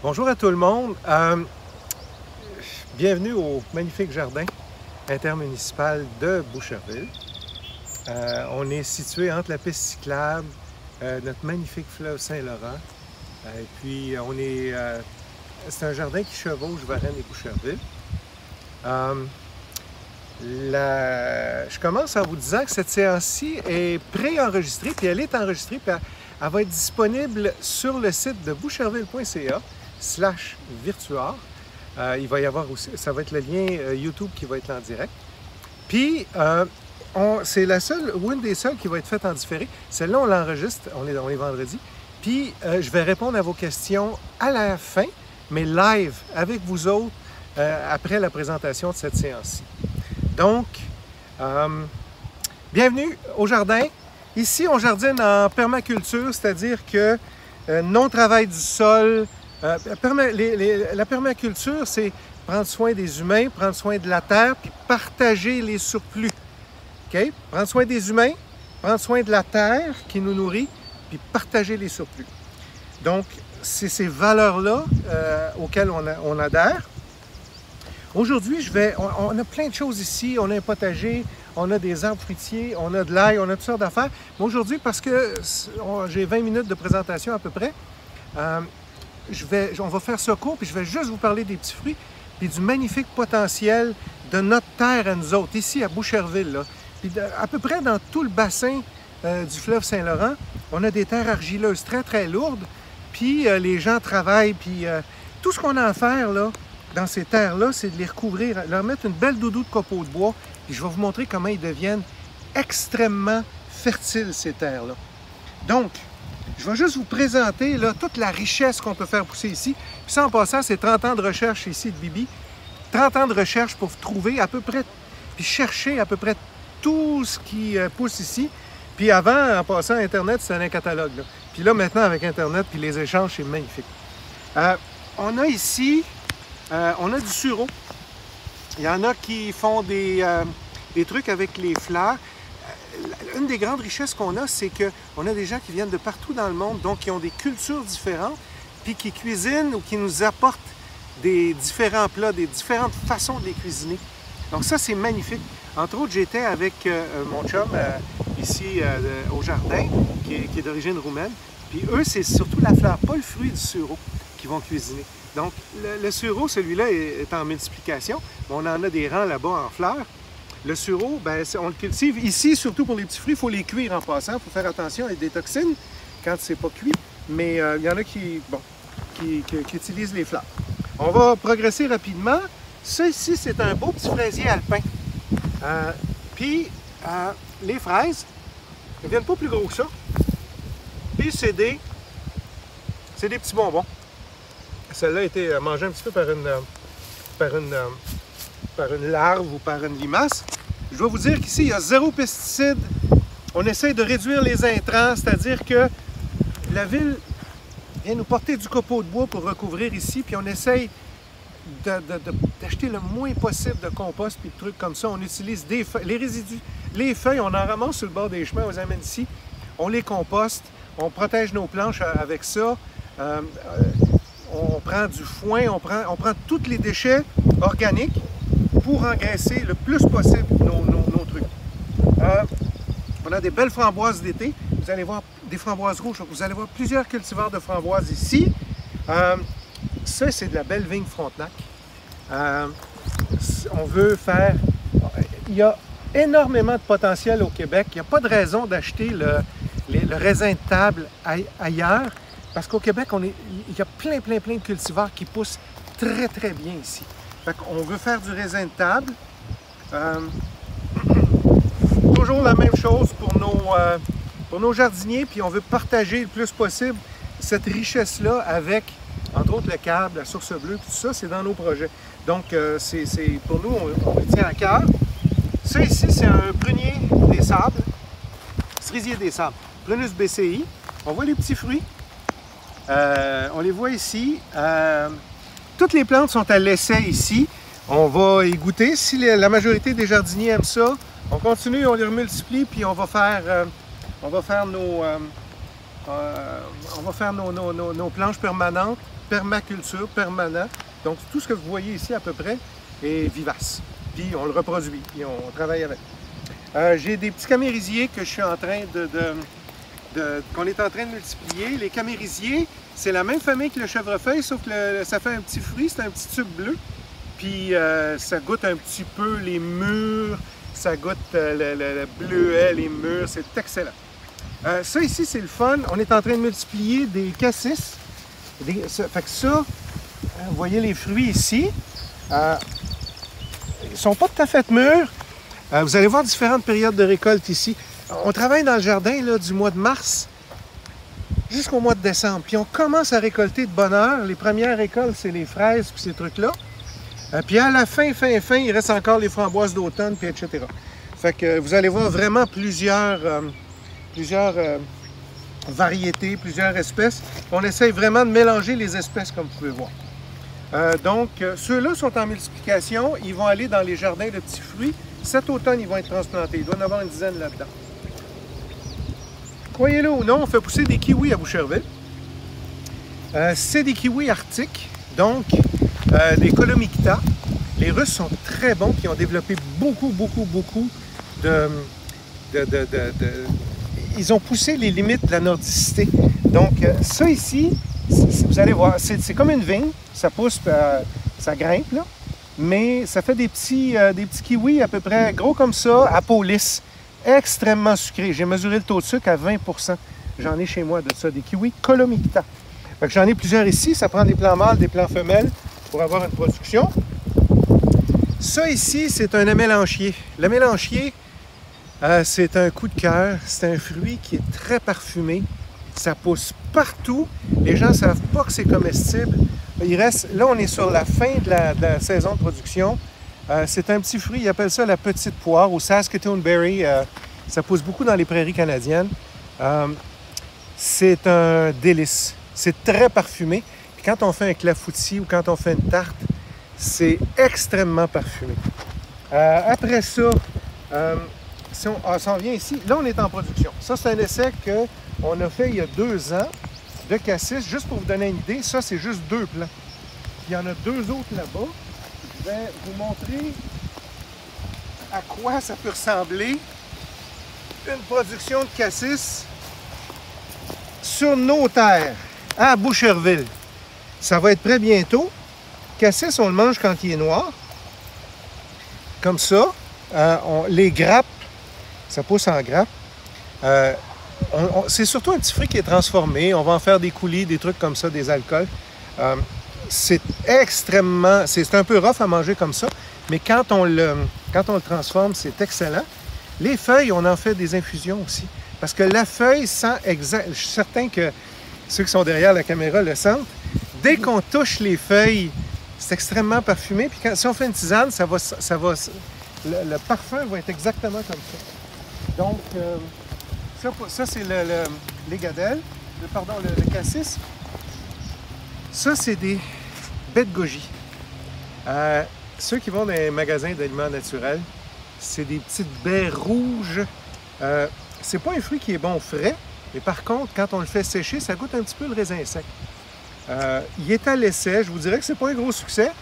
Bonjour à tout le monde. Bienvenue au magnifique jardin intermunicipal de Boucherville. On est situé entre la piste cyclable, notre magnifique fleuve Saint-Laurent. Et puis, c'est un jardin qui chevauche Varennes et Boucherville. Je commence en vous disant que cette séance-ci est pré-enregistrée, puis elle est enregistrée, puis elle va être disponible sur le site de boucherville.ca/virtuart. Il va y avoir aussi, ça va être le lien YouTube qui va être en direct. Puis, c'est la seule, ou une des seules qui va être faite en différé. Celle-là, on l'enregistre, on est vendredi. Puis, je vais répondre à vos questions à la fin, mais live avec vous autres après la présentation de cette séance-ci. Donc, bienvenue au jardin. Ici, on jardine en permaculture, c'est-à-dire que non-travail du sol. La permaculture, c'est prendre soin des humains, prendre soin de la terre, puis partager les surplus. OK? Prendre soin des humains, prendre soin de la terre qui nous nourrit, puis partager les surplus. Donc, c'est ces valeurs-là auxquelles on adhère. Aujourd'hui, on a plein de choses ici. On a un potager, on a des arbres fruitiers, on a de l'ail, on a toutes sortes d'affaires. Mais aujourd'hui, parce que j'ai 20 minutes de présentation à peu près, on va faire ça court, puis je vais juste vous parler des petits fruits, puis du magnifique potentiel de notre terre à nous autres, ici à Boucherville. Là. Puis à peu près dans tout le bassin du fleuve Saint-Laurent, on a des terres argileuses très, très lourdes, puis les gens travaillent, puis tout ce qu'on a à faire, là, dans ces terres-là, c'est de les recouvrir, leur mettre une belle doudou de copeaux de bois, puis je vais vous montrer comment ils deviennent extrêmement fertiles, ces terres-là. Donc, je vais juste vous présenter là, toute la richesse qu'on peut faire pousser ici. Puis ça, en passant, c'est 30 ans de recherche ici de Bibi. 30 ans de recherche pour trouver à peu près, puis chercher à peu près tout ce qui pousse ici. Puis avant, en passant, Internet, c'était un catalogue. Là. Puis là, maintenant, avec Internet, puis les échanges, c'est magnifique. On a ici... on a du sureau. Il y en a qui font des trucs avec les fleurs. Une des grandes richesses qu'on a, c'est qu'on a des gens qui viennent de partout dans le monde, donc qui ont des cultures différentes, puis qui cuisinent ou qui nous apportent des différents plats, des différentes façons de les cuisiner. Donc ça, c'est magnifique. Entre autres, j'étais avec mon chum ici au jardin, qui est d'origine roumaine. Puis eux, c'est surtout la fleur, pas le fruit du sureau, qu'ils vont cuisiner. Donc, le sureau, celui-là, est en multiplication. On en a des rangs là-bas en fleurs. Le sureau, ben, on le cultive ici, surtout pour les petits fruits. Il faut les cuire en passant. Il faut faire attention avec des toxines quand c'est pas cuit. Mais il y en a qui utilisent les fleurs. On va progresser rapidement. Ça ici, c'est un beau petit fraisier alpin. Puis, les fraises ne viennent pas plus gros que ça. Puis, c'est des petits bonbons. Celle-là a été mangée un petit peu par une larve ou par une limace. Je dois vous dire qu'ici, il y a 0 pesticides. On essaie de réduire les intrants, c'est-à-dire que la ville vient nous porter du copeau de bois pour recouvrir ici, puis on essaye d'acheter le moins possible de compost puis de trucs comme ça. On utilise les résidus, les feuilles, on en ramasse sur le bord des chemins, on les amène ici, on les composte, on protège nos planches avec ça. On prend du foin, on prend tous les déchets organiques pour engraisser le plus possible nos trucs. On a des belles framboises d'été. Vous allez voir des framboises rouges. Vous allez voir plusieurs cultivars de framboises ici. Ça, c'est de la belle vigne Frontenac. On veut faire... Il y a énormément de potentiel au Québec. Il n'y a pas de raison d'acheter le raisin de table ailleurs. Parce qu'au Québec, il y a plein de cultivars qui poussent très, très bien ici. Fait qu'on veut faire du raisin de table. Toujours la même chose pour nos jardiniers, puis on veut partager le plus possible cette richesse-là avec, entre autres, le câble, la source bleue, tout ça, c'est dans nos projets. Donc, pour nous, on le tient à cœur. Ça ici, c'est un prunier des sables, cerisier des sables, Prunus BCI. On voit les petits fruits. On les voit ici. Toutes les plantes sont à l'essai ici. On va y goûter. Si la majorité des jardiniers aiment ça, on continue, on les remultiplie, puis on va faire nos planches permanentes permaculture, permanent. Donc, tout ce que vous voyez ici, à peu près, est vivace. Puis, on le reproduit, puis on travaille avec. J'ai des petits camérisiers que je suis en train qu'on est en train de multiplier. Les camérisiers, c'est la même famille que le chèvrefeuille, sauf que ça fait un petit fruit, c'est un petit tube bleu. Puis, ça goûte un petit peu les mûres, ça goûte le bleuet, les mûres, c'est excellent. Ça ici, c'est le fun. On est en train de multiplier des cassis. Fait que ça, vous voyez les fruits ici. Ils ne sont pas tout à fait mûrs. Vous allez voir différentes périodes de récolte ici. On travaille dans le jardin là, du mois de mars jusqu'au mois de décembre. Puis on commence à récolter de bonne heure. Les premières récoltes, c'est les fraises puis ces trucs-là. Puis à la fin, il reste encore les framboises d'automne, puis etc. Fait que vous allez voir vraiment plusieurs variétés, plusieurs espèces. On essaye vraiment de mélanger les espèces, comme vous pouvez voir. Donc, ceux-là sont en multiplication. Ils vont aller dans les jardins de petits fruits. Cet automne, ils vont être transplantés. Il doit y en avoir une dizaine là-dedans. Croyez-le ou non, on fait pousser des kiwis à Boucherville. C'est des kiwis arctiques, donc des Colomicta. Les Russes sont très bons, puis ils ont développé beaucoup de... Ils ont poussé les limites de la nordicité. Donc, ça ici, vous allez voir, c'est comme une vigne. Ça pousse, ça grimpe, là. Mais ça fait des petits kiwis à peu près gros comme ça, à peau lisse. Extrêmement sucrés. J'ai mesuré le taux de sucre à 20 %. J'en ai chez moi de ça, des kiwis Colomicta. J'en ai plusieurs ici. Ça prend des plants mâles, des plants femelles pour avoir une production. Ça ici, c'est un amélanchier. L'amélanchier, c'est un coup de cœur. C'est un fruit qui est très parfumé. Ça pousse partout. Les gens ne savent pas que c'est comestible. Là, on est sur la fin de la saison de production. C'est un petit fruit, ils appellent ça la petite poire ou Saskatoon berry. Ça pousse beaucoup dans les prairies canadiennes. C'est un délice. C'est très parfumé. Puis quand on fait un clafoutis ou quand on fait une tarte, c'est extrêmement parfumé. Après ça, si on s'en vient ici, là, on est en production. Ça, c'est un essai qu'on a fait il y a 2 ans de cassis. Juste pour vous donner une idée, ça, c'est juste 2 plants. Il y en a 2 autres là-bas. Je vais vous montrer à quoi ça peut ressembler une production de cassis sur nos terres, à Boucherville. Ça va être prêt bientôt. Cassis, on le mange quand il est noir. Comme ça. Les grappes, ça pousse en grappes. C'est surtout un petit fruit qui est transformé. On va en faire des coulis, des trucs comme ça, des alcools. C'est extrêmement... C'est un peu rough à manger comme ça, mais quand on le transforme, c'est excellent. Les feuilles, on en fait des infusions aussi. Parce que la feuille sent exact... Je suis certain que ceux qui sont derrière la caméra le sentent. Dès qu'on touche les feuilles, c'est extrêmement parfumé. Puis si on fait une tisane, le parfum va être exactement comme ça. Donc, ça c'est les gadelles, le cassis. Ça, c'est des baies de goji. Ceux qui vont dans les magasins d'aliments naturels, c'est des petites baies rouges. C'est pas un fruit qui est bon frais, mais par contre, quand on le fait sécher, ça goûte un petit peu le raisin sec. Il est à l'essai. Je vous dirais que c'est pas un gros succès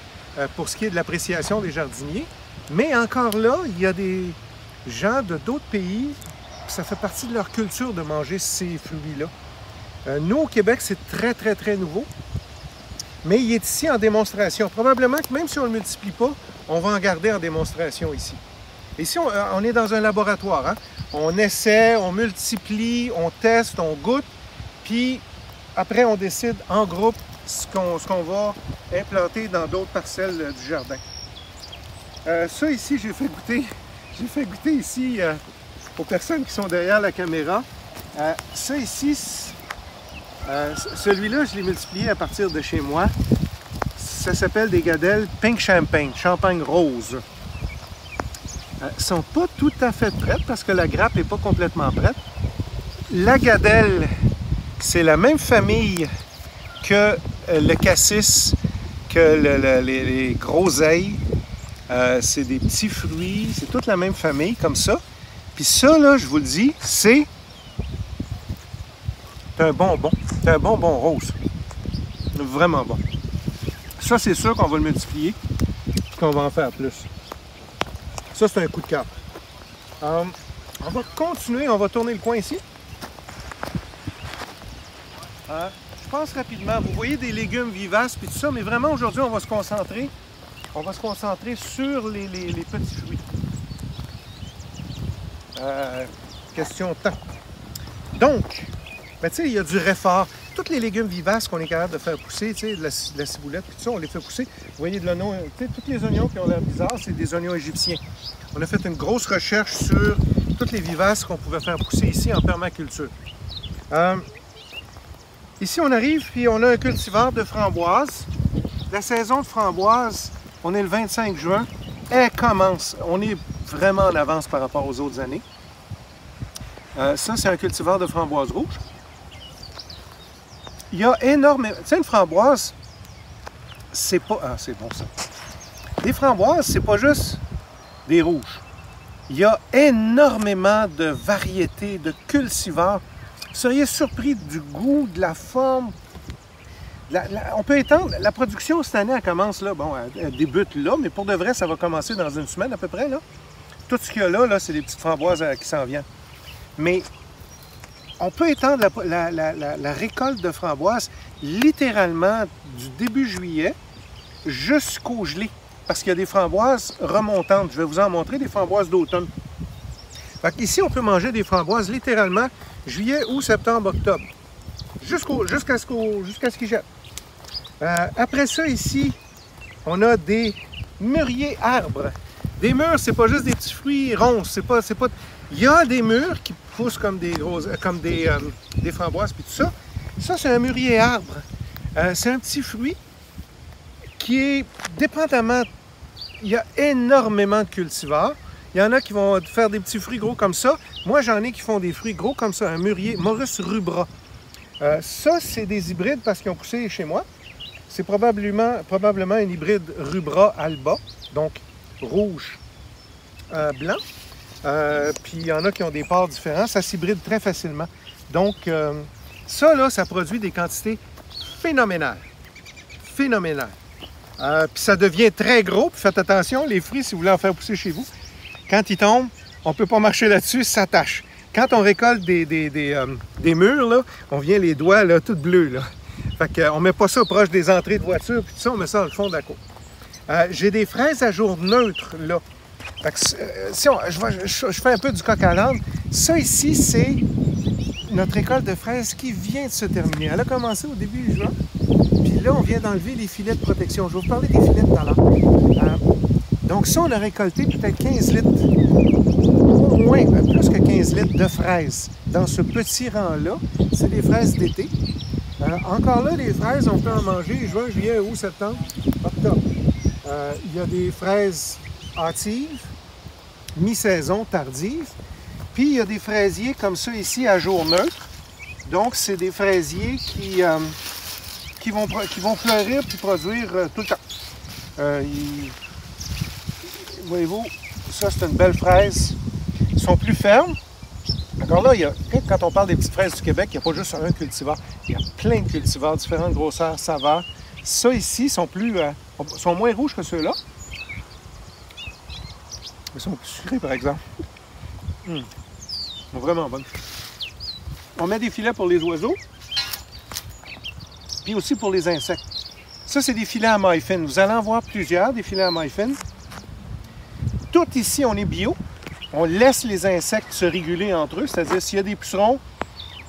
pour ce qui est de l'appréciation des jardiniers. Mais encore là, il y a des gens de d'autres pays, ça fait partie de leur culture de manger ces fruits-là. Nous, au Québec, c'est très nouveau. Mais il est ici en démonstration. Probablement que même si on ne le multiplie pas, on va en garder en démonstration ici. Ici, on est dans un laboratoire. Hein? On essaie, on multiplie, on teste, on goûte, puis après, on décide en groupe ce qu'on va implanter dans d'autres parcelles du jardin. Ça ici, j'ai fait goûter ici aux personnes qui sont derrière la caméra. Ça ici, celui-là, je l'ai multiplié à partir de chez moi. Ça s'appelle des gadelles Pink Champagne, champagne rose. Elles ne sont pas tout à fait prêtes parce que la grappe n'est pas complètement prête. La gadelle, c'est la même famille que le cassis, que les groseilles. C'est des petits fruits, c'est toute la même famille comme ça. Puis ça, là, je vous le dis, c'est un bonbon. C'est un bonbon rose. Vraiment bon. Ça, c'est sûr qu'on va le multiplier et qu'on va en faire plus. Ça, c'est un coup de cœur. On va continuer, on va tourner le coin ici. Je passe rapidement. Vous voyez des légumes vivaces et tout ça, mais vraiment aujourd'hui, on va se concentrer sur les petits fruits. Question de temps. Donc, ben, tu sais, il y a du réfort. Tous les légumes vivaces qu'on est capable de faire pousser, tu sais, de la ciboulette, tout ça, on les fait pousser. Vous voyez de l'oignon, tu sais, tous les oignons qui ont l'air bizarres, c'est des oignons égyptiens. On a fait une grosse recherche sur toutes les vivaces qu'on pouvait faire pousser ici en permaculture. Ici, on arrive, puis on a un cultivar de framboises. La saison de framboises, on est le 25 juin. Elle commence. On est vraiment en avance par rapport aux autres années. Ça, c'est un cultivar de framboises rouges. Il y a énormément... Tu sais, une framboise, c'est pas... Ah, c'est bon ça. Les framboises, c'est pas juste des rouges. Il y a énormément de variétés, de cultivars. Vous seriez surpris du goût, de la forme. On peut étendre. La production cette année, elle commence là. Bon, elle débute là, mais pour de vrai, ça va commencer dans une semaine à peu près. Là. Tout ce qu'il y a là, c'est des petites framboises qui s'en viennent. Mais on peut étendre la récolte de framboises littéralement du début juillet jusqu'au gelé. Parce qu'il y a des framboises remontantes. Je vais vous en montrer, des framboises d'automne. Ici, on peut manger des framboises littéralement juillet, août, septembre, octobre. Jusqu'à ce qu'ils jettent. Après ça, ici, on a des mûriers arbres. Des mûres, c'est pas juste des petits fruits ronds. Il y a des mûres qui poussent comme des framboises puis tout ça. Ça, c'est un mûrier arbre. C'est un petit fruit qui est dépendamment. Il y a énormément de cultivars. Il y en a qui vont faire des petits fruits gros comme ça. Moi, j'en ai qui font des fruits gros comme ça. Un mûrier, Morus rubra. Ça, c'est des hybrides parce qu'ils ont poussé chez moi. C'est probablement un hybride rubra alba, donc rouge, blanc. Puis il y en a qui ont des pores différents. Ça s'hybride très facilement. Donc, ça, là, ça produit des quantités phénoménales. Phénoménales. Puis ça devient très gros. Puis faites attention, les fruits, si vous voulez en faire pousser chez vous, quand ils tombent, on ne peut pas marcher là-dessus, ça tâche. Quand on récolte des mûres, là, on vient les doigts là, tout bleus. Là. Fait qu'on ne met pas ça proche des entrées de voiture, puis tout ça, on met ça dans le fond de la cour. J'ai des fraises à jour neutre, là. Fait que, je fais un peu du coq à l'âne. Ça ici, c'est notre récolte de fraises qui vient de se terminer. Elle a commencé au début juin. Puis là, on vient d'enlever les filets de protection. Je vais vous parler des filets tout à l'heure. Donc ça, on a récolté peut-être 15 litres, au moins plus que 15 litres de fraises dans ce petit rang-là. C'est des fraises d'été. Encore là, les fraises, on peut en manger juin, juillet, août, septembre, octobre. Il y a des fraises hâtives, mi-saison, tardives. Puis il y a des fraisiers comme ça ici à jour neutre. Donc, c'est des fraisiers qui vont fleurir puis produire tout le temps. Voyez-vous, ça c'est une belle fraise. Ils sont plus fermes. Encore là, quand on parle des petites fraises du Québec, il n'y a pas juste un cultivar. Il y a plein de cultivars, différentes grosseurs, saveurs. Ça ici sont moins rouges que ceux-là. Ils sont plus sucrés, par exemple. Ils sont vraiment bonnes. On met des filets pour les oiseaux, puis aussi pour les insectes. Ça, c'est des filets à maille fine. Vous allez en voir plusieurs, des filets à maille fine. Tout ici, on est bio. On laisse les insectes se réguler entre eux, c'est-à-dire s'il y a des pucerons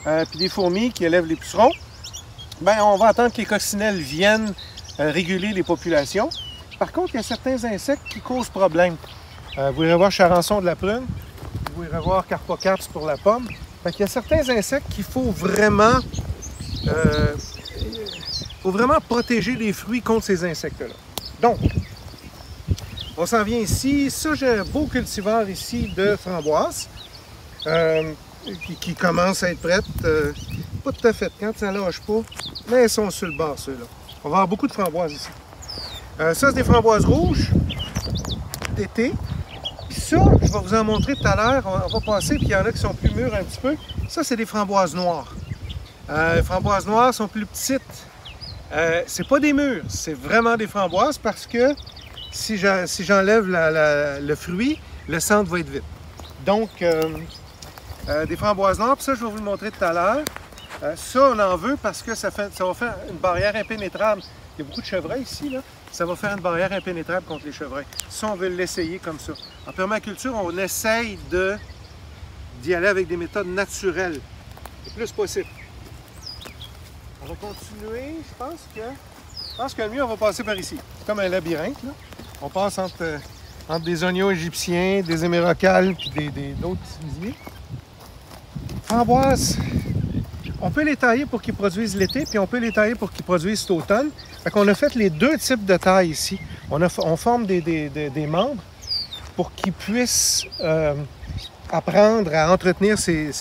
puis des fourmis qui élèvent les pucerons, ben on va attendre que les coccinelles viennent réguler les populations. Par contre, il y a certains insectes qui causent problème. Vous irez voir charançon de la prune, vous irez voir carpocarps pour la pomme. Fait qu'il y a certains insectes qu'il faut vraiment protéger les fruits contre ces insectes-là. Donc, on s'en vient ici. Ça, j'ai un beau cultivar ici de framboises qui commence à être prête. Pas tout à fait quand ça lâche pas, mais elles sont sur le bord, ceux-là. On va avoir beaucoup de framboises ici. Ça, c'est des framboises rouges d'été. Puis ça, je vais vous en montrer tout à l'heure. On va passer, puis il y en a qui sont plus mûres un petit peu. Ça, c'est des framboises noires. Les framboises noires sont plus petites. C'est pas des mûres, c'est vraiment des framboises parce que si j'enlève le fruit, le centre va être vide. Donc, des framboises noires, puis ça, je vais vous le montrer tout à l'heure. Ça, on en veut parce que ça va faire une barrière impénétrable. Il y a beaucoup de chevreuils ici, là. Ça va faire une barrière impénétrable contre les chevreuils. Ça, on veut l'essayer comme ça. En permaculture, on essaye d'y aller avec des méthodes naturelles, le plus possible. On va continuer, je pense que le mieux, on va passer par ici. C'est comme un labyrinthe, là. On passe entre des oignons égyptiens, des émérocales, puis d'autres cerisiers. Framboises, on peut les tailler pour qu'ils produisent l'été, puis on peut les tailler pour qu'ils produisent cet automne. Fait qu'on a fait les deux types de taille ici. On forme des membres pour qu'ils puissent apprendre à entretenir ces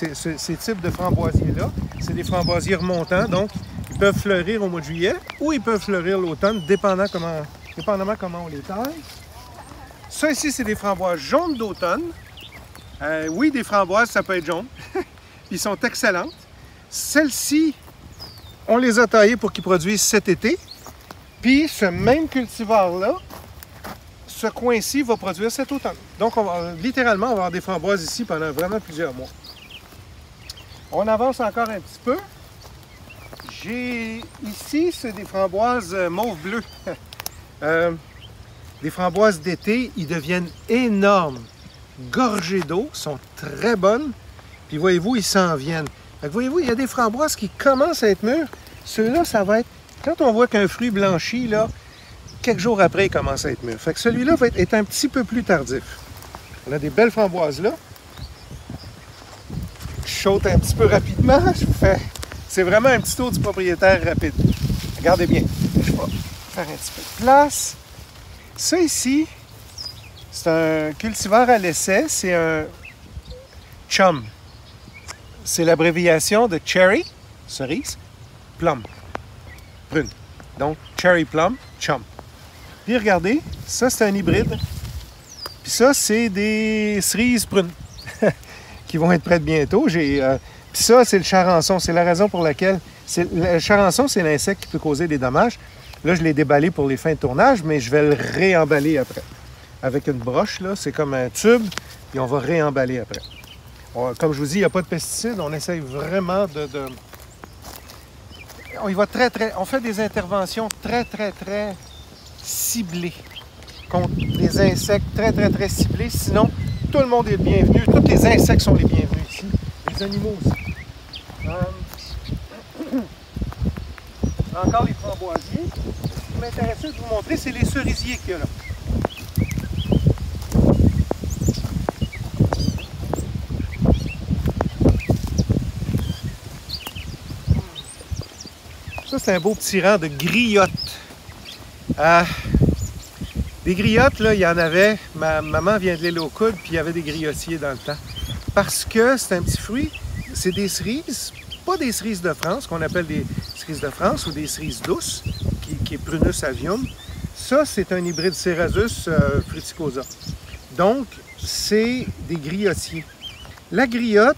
types de framboisiers-là. C'est des framboisiers remontants, donc ils peuvent fleurir au mois de juillet ou ils peuvent fleurir l'automne, dépendamment comment on les taille. Ça ici, c'est des framboises jaunes d'automne. Oui, des framboises, ça peut être jaune. Ils sont excellentes. Celles-ci, on les a taillées pour qu'ils produisent cet été. Puis ce même cultivar-là, ce coin-ci va produire cet automne. Donc, littéralement, on va avoir des framboises ici pendant vraiment plusieurs mois. On avance encore un petit peu. Ici, c'est des framboises mauve-bleu. Des framboises d'été, ils deviennent énormes, gorgées d'eau, sont très bonnes. Puis voyez-vous, ils s'en viennent. Fait que voyez-vous, il y a des framboises qui commencent à être mûres. Ceux-là, ça va être... Quand on voit qu'un fruit blanchit, là, quelques jours après, il commence à être mûr. Fait que celui-là va être un petit peu plus tardif. On a des belles framboises là. Je saute un petit peu rapidement. C'est vraiment un petit tour du propriétaire rapide. Regardez bien. Je vais faire un petit peu de place. Ça ici, c'est un cultivar à l'essai. C'est un chum. C'est l'abréviation de cherry, cerise, plum, prune. Donc, cherry plum, chum. Puis regardez, ça c'est un hybride. Puis ça, c'est des cerises prunes qui vont être prêtes bientôt. Puis ça, c'est le charançon. C'est la raison pour laquelle... Le charançon, c'est l'insecte qui peut causer des dommages. Là, je l'ai déballé pour les fins de tournage, mais je vais le réemballer après. Avec une broche, là, c'est comme un tube, puis on va réemballer après. Comme je vous dis, il n'y a pas de pesticides. On essaye vraiment on fait des interventions très ciblées contre des insectes très ciblés. Sinon, tout le monde est le bienvenu. Tous les insectes sont les bienvenus ici. Les animaux aussi. Encore les framboisiers. Ce qui m'intéressait de vous montrer, c'est les cerisiers qu'il y a là. Ça, c'est un beau petit rang de griottes. Des griottes, là, il y en avait. Ma maman vient de l'île aux Coudes, puis il y avait des griotiers dans le temps. Parce que c'est un petit fruit, c'est des cerises, pas des cerises de France, qu'on appelle des cerises de France, ou des cerises douces, qui est Prunus avium. Ça, c'est un hybride Cerasus fruticosa. Donc, c'est des griotiers. La griotte,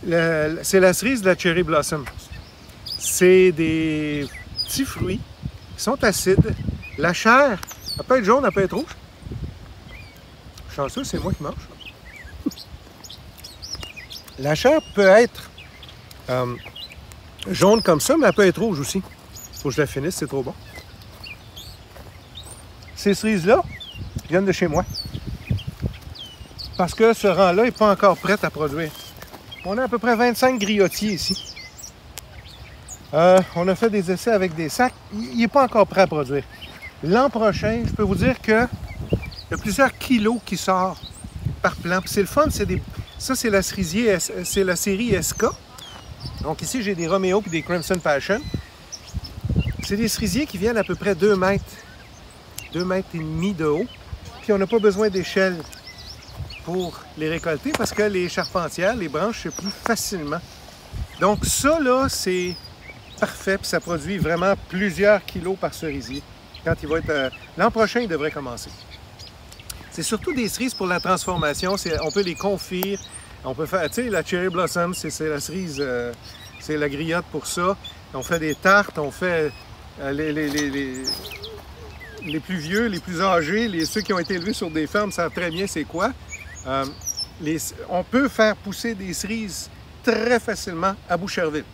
c'est la cerise de la cherry blossom. C'est des petits fruits qui sont acides. La chair, elle peut être jaune, elle peut être rouge. Chanceux, c'est moi qui mange. La chair peut être jaune comme ça, mais elle peut être rouge aussi. Faut que je la finisse, c'est trop bon. Ces cerises-là viennent de chez moi. Parce que ce rang-là n'est pas encore prêt à produire. On a à peu près 25 griotiers ici. On a fait des essais avec des sacs. Il n'est pas encore prêt à produire. L'an prochain, je peux vous dire qu'il y a plusieurs kilos qui sortent par plant. Puis c'est le fun, ça c'est la cerisier, c'est la série SK. Donc ici, j'ai des Romeo et des Crimson Passion. C'est des cerisiers qui viennent à peu près 2 mètres. 2 mètres et demi de haut. Puis on n'a pas besoin d'échelle pour les récolter parce que les charpentières, les branches se plient facilement. Donc ça, là, c'est parfait. Puis ça produit vraiment plusieurs kilos par cerisier. Quand il va être... l'an prochain, il devrait commencer. C'est surtout des cerises pour la transformation. On peut les confire. On peut faire, tu sais, la Cherry Blossom, c'est la cerise, c'est la griotte pour ça. On fait des tartes, on fait les plus vieux, les plus âgés, ceux qui ont été élevés sur des fermes savent très bien c'est quoi. On peut faire pousser des cerises très facilement à Boucherville.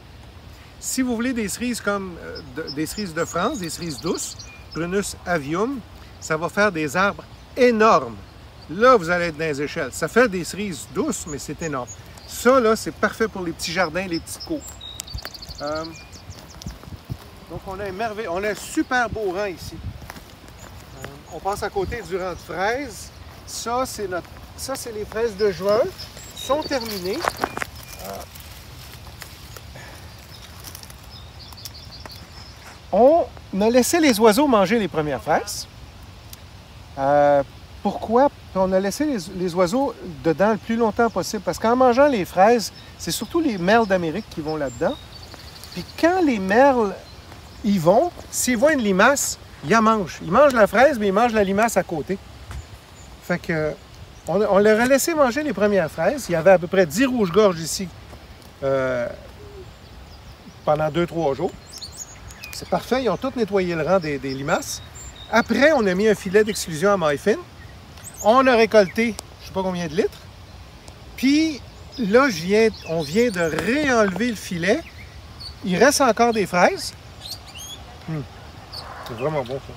Si vous voulez des cerises comme des cerises de France, des cerises douces, Prunus avium, ça va faire des arbres énormes. Là, vous allez être dans les échelles. Ça fait des cerises douces, mais c'est énorme. Ça, là, c'est parfait pour les petits jardins, les petits cours. Donc, on a un super beau rang ici. On passe à côté du rang de fraises. Ça, c'est les fraises de juin. Sont terminées. On a laissé les oiseaux manger les premières fraises. Pourquoi? On a laissé les oiseaux dedans le plus longtemps possible. Parce qu'en mangeant les fraises, c'est surtout les merles d'Amérique qui vont là-dedans. Puis quand les merles y vont, s'ils voient une limace, ils la mangent. Ils mangent la fraise, mais ils mangent la limace à côté. Fait que on leur a laissé manger les premières fraises. Il y avait à peu près 10 rouges-gorges ici pendant 2-3 jours. C'est parfait, ils ont tous nettoyé le rang des limaces. Après, on a mis un filet d'exclusion à maille fine. On a récolté, je ne sais pas combien de litres. Puis là, on vient de réenlever le filet. Il reste encore des fraises. C'est vraiment bon, ça.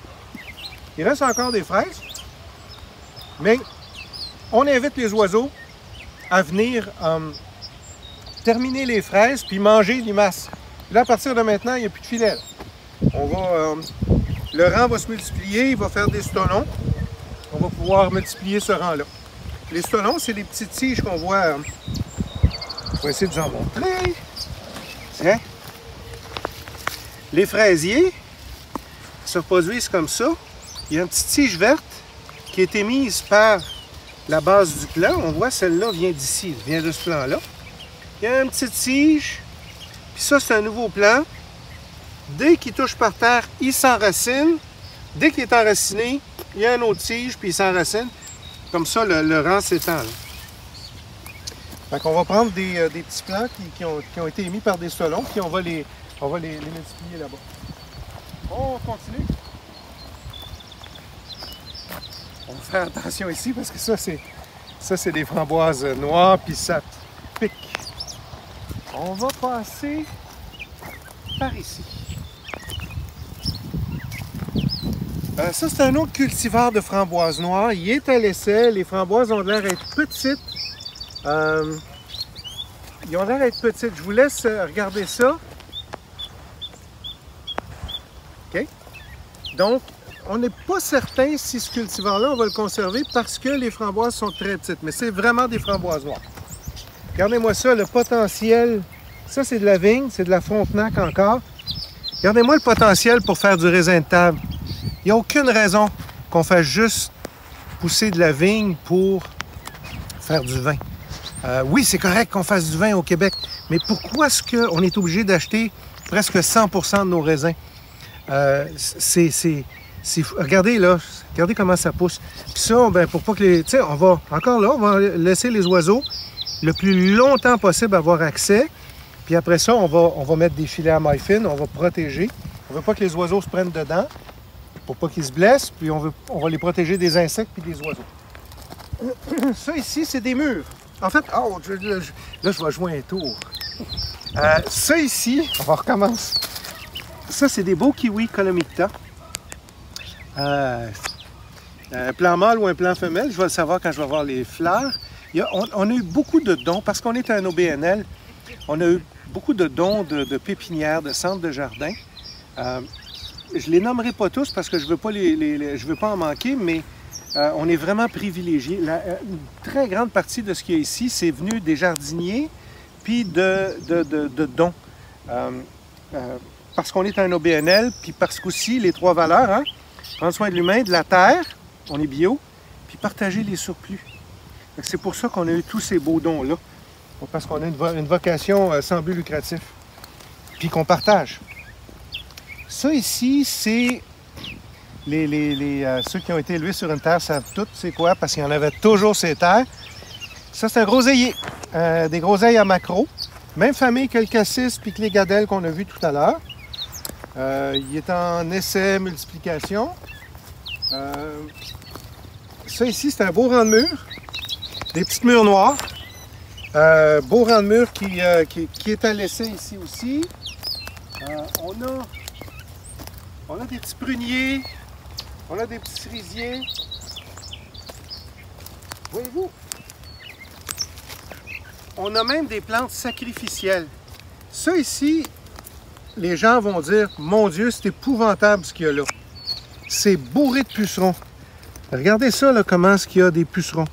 Il reste encore des fraises. Mais on invite les oiseaux à venir terminer les fraises puis manger les limaces. Là, à partir de maintenant, il n'y a plus de filet. Le rang va se multiplier, il va faire des stolons. On va pouvoir multiplier ce rang-là. Les stolons, c'est les petites tiges qu'on voit. On va essayer de vous en montrer. Tiens. Les fraisiers se reproduisent comme ça. Il y a une petite tige verte qui a été mise par la base du plant. On voit celle-là vient d'ici, vient de ce plant-là. Il y a une petite tige. Puis ça, c'est un nouveau plant. Dès qu'il touche par terre, il s'enracine. Dès qu'il est enraciné, il y a une autre tige, puis il s'enracine. Comme ça, le rang s'étend. Fait qu'on va prendre des petits plants qui ont été émis par des stolons, puis on va les multiplier là-bas. On continue. On va faire attention ici, parce que ça, c'est des framboises noires, puis ça pique. On va passer par ici. Ça, c'est un autre cultivar de framboises noires. Il est à l'essai. Les framboises ont l'air d'être petites. Ils ont l'air d'être petites. Je vous laisse regarder ça. OK? Donc, on n'est pas certain si ce cultivar-là, on va le conserver parce que les framboises sont très petites. Mais c'est vraiment des framboises noires. Regardez-moi ça, le potentiel. Ça, c'est de la vigne, c'est de la Frontenac encore. Regardez-moi le potentiel pour faire du raisin de table. Il n'y a aucune raison qu'on fasse juste pousser de la vigne pour faire du vin. Oui, c'est correct qu'on fasse du vin au Québec, mais pourquoi est-ce qu'on est obligé d'acheter presque 100% de nos raisins? Regardez là, regardez comment ça pousse. Puis ça, ben, pour pas que les... Tu sais, on va laisser les oiseaux le plus longtemps possible avoir accès. Puis après ça, on va mettre des filets à maille fine, on va protéger. On ne veut pas que les oiseaux se prennent dedans pour pas qu'ils se blessent. Puis on va les protéger des insectes puis des oiseaux. Ça ici, c'est des murs. En fait, oh, là, je vais jouer un tour. Ça ici, on va recommencer. Ça, c'est des beaux kiwis Colomicta. Un plant mâle ou un plant femelle, je vais le savoir quand je vais voir les fleurs. On a eu beaucoup de dons, parce qu'on est un OBNL, on a eu beaucoup de dons de pépinières, de centres de jardin. Je ne les nommerai pas tous parce que je ne veux pas en manquer, mais on est vraiment privilégiés. Une très grande partie de ce qu'il y a ici, c'est venu des jardiniers puis de dons. Parce qu'on est un OBNL, puis parce qu'aussi, les 3 valeurs, hein, prendre soin de l'humain, de la terre, on est bio, puis partager les surplus. C'est pour ça qu'on a eu tous ces beaux dons-là. Parce qu'on a une vocation sans but lucratif. Puis qu'on partage. Ça ici, c'est ceux qui ont été élevés sur une terre savent tout c'est quoi, parce qu'il y en avait toujours ces terres. Ça, c'est un groseillier. Des groseilles à maquereaux. Même famille que le cassis puis que les gadelles qu'on a vu tout à l'heure. Il est en essai multiplication. Ça ici, c'est un beau rang de mur. Des petites murs noires. Beau rang de mur qui est à l'essai ici aussi. On a des petits pruniers. On a des petits cerisiers. Voyez-vous? On a même des plantes sacrificielles. Ça ici, les gens vont dire, mon Dieu, c'est épouvantable ce qu'il y a là. C'est bourré de pucerons. Regardez ça, là, comment est-ce qu'il y a des pucerons.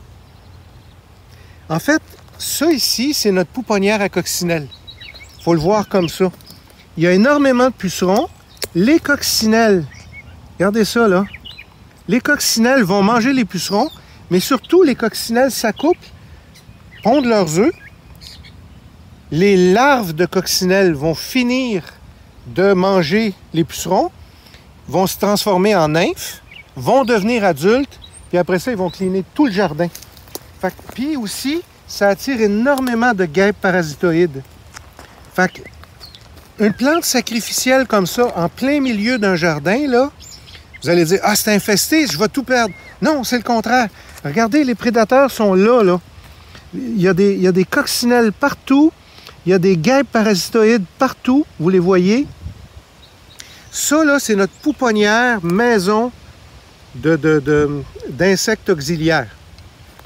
En fait, ça ici, c'est notre pouponnière à coccinelles. Il faut le voir comme ça. Il y a énormément de pucerons. Les coccinelles, regardez ça, là. Les coccinelles vont manger les pucerons, mais surtout, les coccinelles s'accouplent, pondent leurs œufs. Les larves de coccinelles vont finir de manger les pucerons, vont se transformer en nymphes, vont devenir adultes, puis après ça, ils vont cleaner tout le jardin. Puis aussi, ça attire énormément de guêpes parasitoïdes. Fait que, une plante sacrificielle comme ça, en plein milieu d'un jardin, là, vous allez dire, ah, c'est infesté, je vais tout perdre. Non, c'est le contraire. Regardez, les prédateurs sont là, là. Il y a des coccinelles partout. Il y a des guêpes parasitoïdes partout. Vous les voyez. Ça, là, c'est notre pouponnière maison d'insectes auxiliaires.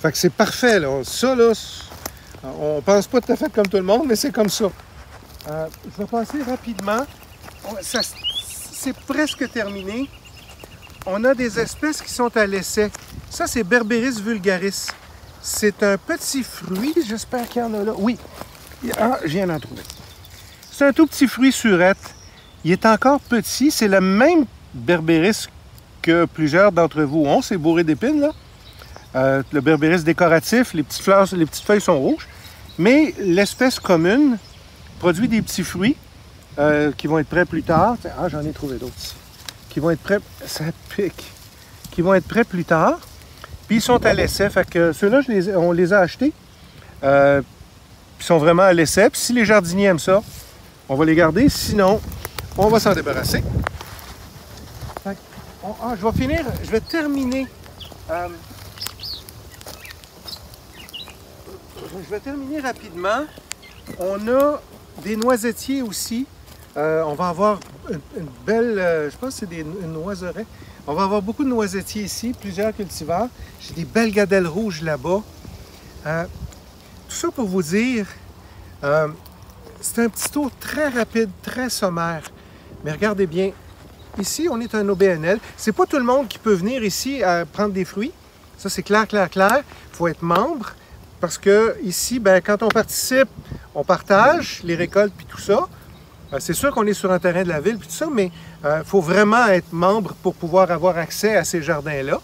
Fait que c'est parfait, là. Ça, là, on pense pas tout à fait comme tout le monde, mais c'est comme ça. Je vais passer rapidement. C'est presque terminé. On a des espèces qui sont à l'essai. Ça, c'est Berberis vulgaris. C'est un petit fruit. J'espère qu'il y en a là. Oui. Ah, je viens d'en trouver. C'est un tout petit fruit surette. Il est encore petit. C'est le même Berberis que plusieurs d'entre vous ont. C'est bourré d'épines, là. Le Berberis décoratif, les petites fleurs, les petites feuilles sont rouges. Mais l'espèce commune produit des petits fruits qui vont être prêts plus tard. Ah, j'en ai trouvé d'autres ici. Qui vont être prêts... Ça pique. Qui vont être prêts plus tard. Puis ils sont à l'essai. Fait que ceux-là, on les a achetés. Ils sont vraiment à l'essai. Puis si les jardiniers aiment ça, on va les garder. Sinon, on va s'en débarrasser. Je vais terminer. Je vais terminer rapidement. On a des noisettiers aussi. On va avoir une belle... je pense que c'est une noiseraie. On va avoir beaucoup de noisettiers ici, plusieurs cultivars. J'ai des belles gadelles rouges là-bas. Tout ça pour vous dire, c'est un petit tour très rapide, très sommaire. Mais regardez bien, ici, on est un OBNL. C'est pas tout le monde qui peut venir ici prendre des fruits. Ça, c'est clair, clair, clair. Il faut être membre parce que ici, ben, quand on participe, on partage les récoltes puis tout ça. C'est sûr qu'on est sur un terrain de la ville puis tout ça, mais il faut vraiment être membre pour pouvoir avoir accès à ces jardins-là.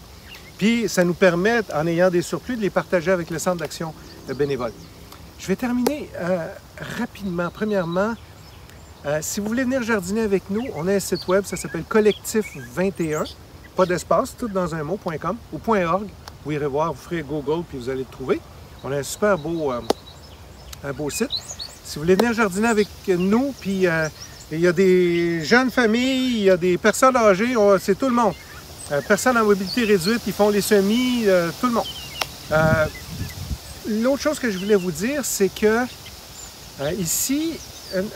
Puis, ça nous permet, en ayant des surplus, de les partager avec le Centre d'action bénévole. Je vais terminer rapidement. Premièrement, si vous voulez venir jardiner avec nous, on a un site web, ça s'appelle Collectif21, pas d'espace, tout dans un mot.com ou .org. Vous irez voir, vous ferez Google puis vous allez le trouver. On a un super beau site. Si vous voulez venir jardiner avec nous, puis il y a des jeunes familles, il y a des personnes âgées, c'est tout le monde. Personnes à mobilité réduite, ils font les semis, tout le monde. L'autre chose que je voulais vous dire, c'est que ici,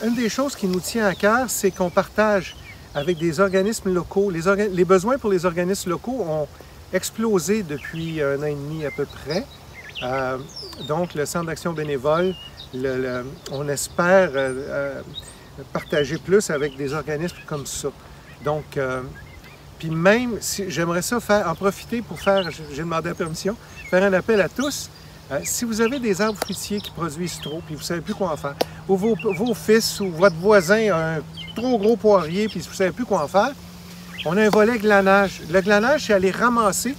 une des choses qui nous tient à cœur, c'est qu'on partage avec des organismes locaux. Les besoins pour les organismes locaux ont explosé depuis 1 an et demi à peu près. Donc, le Centre d'action bénévole, on espère partager plus avec des organismes comme ça. Donc, puis même, si, j'aimerais ça en profiter pour faire, j'ai demandé la permission, faire un appel à tous. Si vous avez des arbres fruitiers qui produisent trop, puis vous ne savez plus quoi en faire, ou vos fils ou votre voisin a un trop gros poirier, puis vous ne savez plus quoi en faire, on a un volet glanage. Le glanage, c'est aller ramasser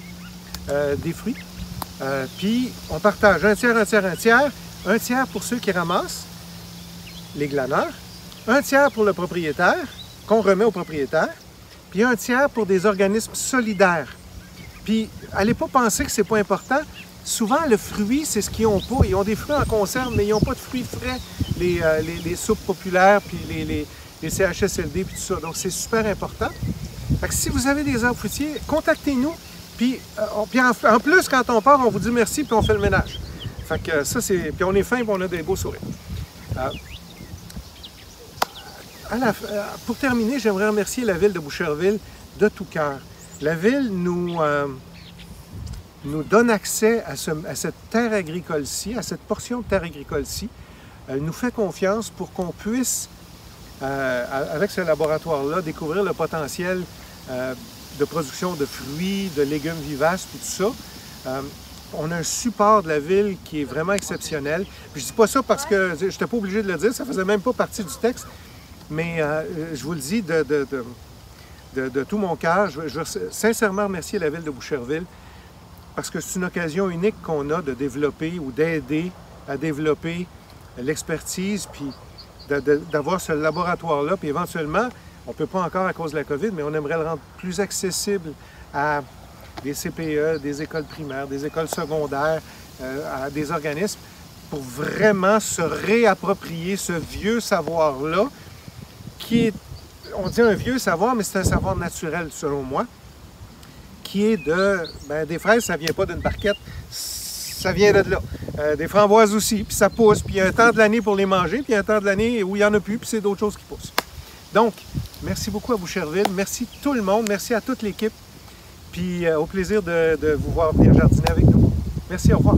des fruits, puis on partage un tiers, un tiers, un tiers. Un tiers pour ceux qui ramassent, les glaneurs, un tiers pour le propriétaire, qu'on remet au propriétaire, puis un tiers pour des organismes solidaires. Puis, allez pas penser que c'est pas important. Souvent, le fruit, c'est ce qu'ils n'ont pas. Ils ont des fruits en conserve, mais ils n'ont pas de fruits frais. Les soupes populaires, puis les CHSLD, puis tout ça. Donc, c'est super important. Fait que si vous avez des arbres fruitiers, contactez-nous. Puis en plus, quand on part, on vous dit merci, puis on fait le ménage. Fait que ça, c'est... Puis on est fin, puis on a des beaux sourires. Pour terminer, j'aimerais remercier la Ville de Boucherville de tout cœur. La Ville nous donne accès à cette terre agricole-ci, à cette portion de terre agricole-ci. Elle nous fait confiance pour qu'on puisse, avec ce laboratoire-là, découvrir le potentiel de production de fruits, de légumes vivaces, puis tout ça. On a un support de la Ville qui est vraiment exceptionnel. Puis je ne dis pas ça parce que je n'étais pas obligé de le dire, ça ne faisait même pas partie du texte, mais je vous le dis de tout mon cœur. Je veux sincèrement remercier la Ville de Boucherville parce que c'est une occasion unique qu'on a de développer ou d'aider à développer l'expertise, puis d'avoir ce laboratoire-là, puis éventuellement, on ne peut pas encore à cause de la COVID, mais on aimerait le rendre plus accessible à des CPE, des écoles primaires, des écoles secondaires, à des organismes, pour vraiment se réapproprier ce vieux savoir-là, qui est, on dit un vieux savoir, mais c'est un savoir naturel selon moi, qui est des fraises, ça ne vient pas d'une barquette, ça vient de là. Des framboises aussi, puis ça pousse, puis il y a un temps de l'année pour les manger, puis il y a un temps de l'année où il n'y en a plus, puis c'est d'autres choses qui poussent. Donc, merci beaucoup à Boucherville, merci tout le monde, merci à toute l'équipe, puis au plaisir de vous voir venir jardiner avec nous. Merci, au revoir.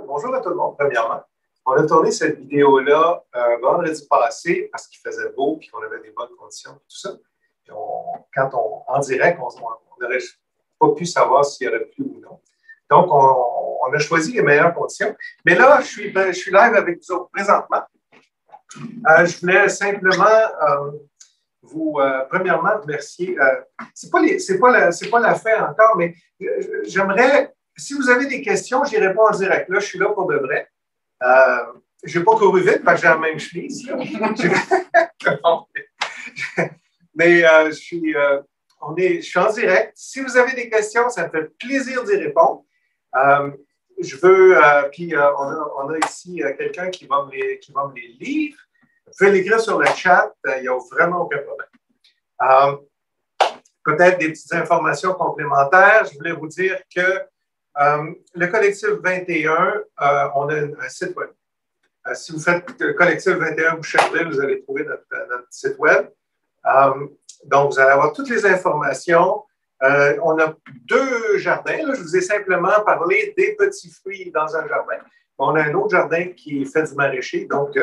Bonjour à tout le monde, premièrement. On a tourné cette vidéo-là vendredi passé parce qu'il faisait beau, puis qu'on avait des bonnes conditions, tout ça. Puis en direct, on n'aurait pas pu savoir s'il y aurait plu ou non. Donc, on a choisi les meilleures conditions. Mais là, je suis live avec vous autres présentement. Je voulais simplement premièrement, remercier. C'est pas la fin encore, mais j'aimerais, si vous avez des questions, j'y réponds en direct. Là, je suis là pour de vrai. Je n'ai pas couru vite parce que j'ai la même chemise. Mais je suis en direct. Si vous avez des questions, ça me fait plaisir d'y répondre. Puis on a ici quelqu'un qui va me les lire. Vous pouvez l'écrire sur le chat, il n'y a vraiment aucun problème. Peut-être des petites informations complémentaires. Je voulais vous dire que le collectif 21, on a un site web. Si vous faites collectif 21 Boucherville, vous allez trouver notre site web. Donc, vous allez avoir toutes les informations. On a 2 jardins. Là, je vous ai simplement parlé des petits fruits dans un jardin. On a un autre jardin qui fait du maraîcher, donc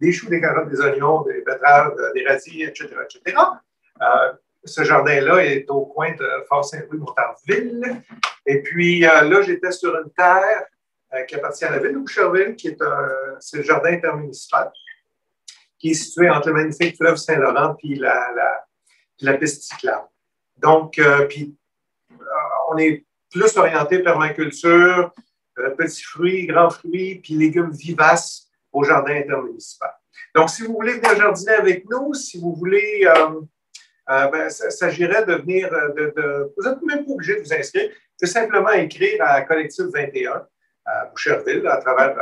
des choux, des carottes, des oignons, des betteraves, des radis, etc., etc. Ce jardin-là est au coin de Fort-Saint-Louis-Montarville. Et puis là, j'étais sur une terre qui appartient à la ville de Boucherville, c'est le jardin intermunicipal, qui est situé entre le magnifique fleuve Saint-Laurent puis la piste cyclable. Donc, on est plus orienté permaculture, petits fruits, grands fruits, puis légumes vivaces au jardin intermunicipal. Donc, si vous voulez venir jardiner avec nous, si vous voulez, il s'agirait de venir, vous n'êtes même pas obligé de vous inscrire, c'est simplement écrire à Collectif 21 à Boucherville, à travers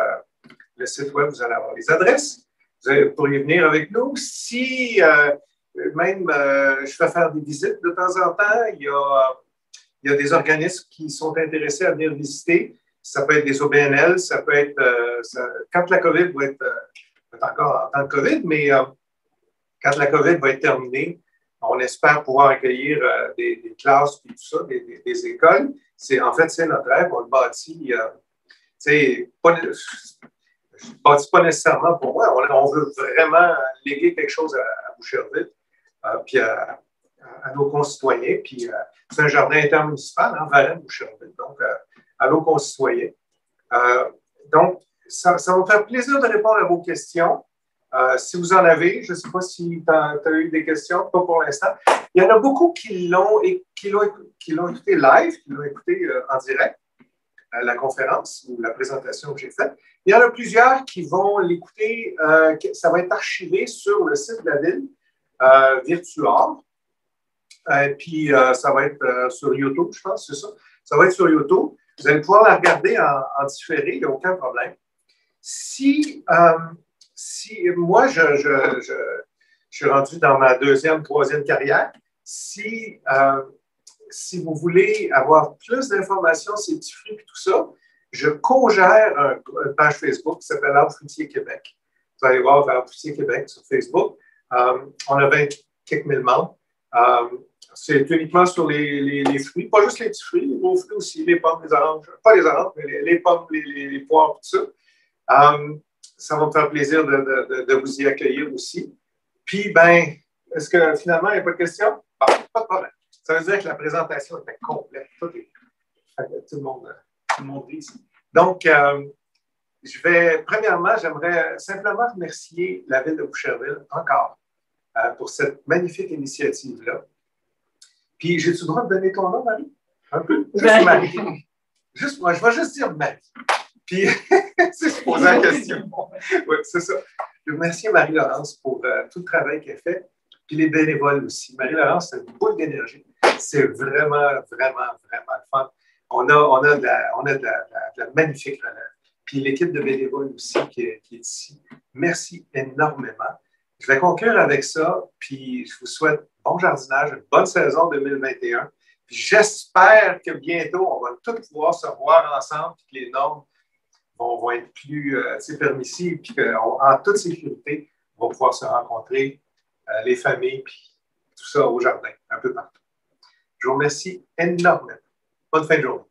le site web, vous allez avoir les adresses. Vous pourriez venir avec nous. Si je fais faire des visites de temps en temps, il y a des organismes qui sont intéressés à venir visiter. Ça peut être des OBNL, ça peut être, quand la COVID va être encore en temps de COVID, mais quand la COVID va être terminée, on espère pouvoir accueillir des classes et tout ça, des écoles. En fait, c'est notre rêve. On le bâtit, je ne bâtis pas nécessairement pour moi. On veut vraiment léguer quelque chose à Boucherville, puis à nos concitoyens. Puis c'est un jardin intermunicipal, Varennes-Boucherville, donc à nos concitoyens. Donc, ça va me faire plaisir de répondre à vos questions. Si vous en avez, je ne sais pas si tu as eu des questions, pas pour l'instant. Il y en a beaucoup qui l'ont écouté live, qui l'ont écouté en direct, la conférence ou la présentation que j'ai faite. Il y en a plusieurs qui vont l'écouter, ça va être archivé sur le site de la ville, Virtuor. Puis ça va être sur YouTube, je pense, c'est ça. Ça va être sur YouTube. Vous allez pouvoir la regarder en différé, il n'y a aucun problème. Si moi, Je suis rendu dans ma deuxième, troisième carrière. Si vous voulez avoir plus d'informations sur les petits fruits et tout ça, je co-gère une page Facebook qui s'appelle Arbre fruitier Québec. Vous allez voir Arbre fruitier Québec sur Facebook. On a 20 quelques mille membres. C'est uniquement sur les fruits, pas juste les petits fruits, les gros fruits aussi, les pommes, les oranges, pas les oranges, mais les pommes, les poires, tout ça. Ça va me faire plaisir de vous y accueillir aussi. Puis, ben, est-ce que finalement, il n'y a pas de questions? Bon, pas de problème. Ça veut dire que la présentation était complète. Tout le monde dit ici. Donc, premièrement, j'aimerais simplement remercier la Ville de Boucherville encore pour cette magnifique initiative-là. Puis, j'ai-tu le droit de donner ton nom, Marie? Un peu? Juste Marie. Moi, je vais juste dire Marie. Puis, c'est se poser la question. Oui, c'est ça. Je remercie Marie-Laurence pour tout le travail qu'elle fait, puis les bénévoles aussi. Marie-Laurence, c'est une boule d'énergie. C'est vraiment, vraiment, vraiment le fun. On a de la magnifique relève. Puis l'équipe de bénévoles aussi qui est ici. Merci énormément. Je vais conclure avec ça, puis je vous souhaite bon jardinage, une bonne saison 2021. Puis j'espère que bientôt, on va tous pouvoir se voir ensemble, puis que les normes vont être plus permissives, puis qu'en toute sécurité, on va pouvoir se rencontrer, les familles, puis tout ça au jardin, un peu partout. Je vous remercie énormément. Bonne fin de journée.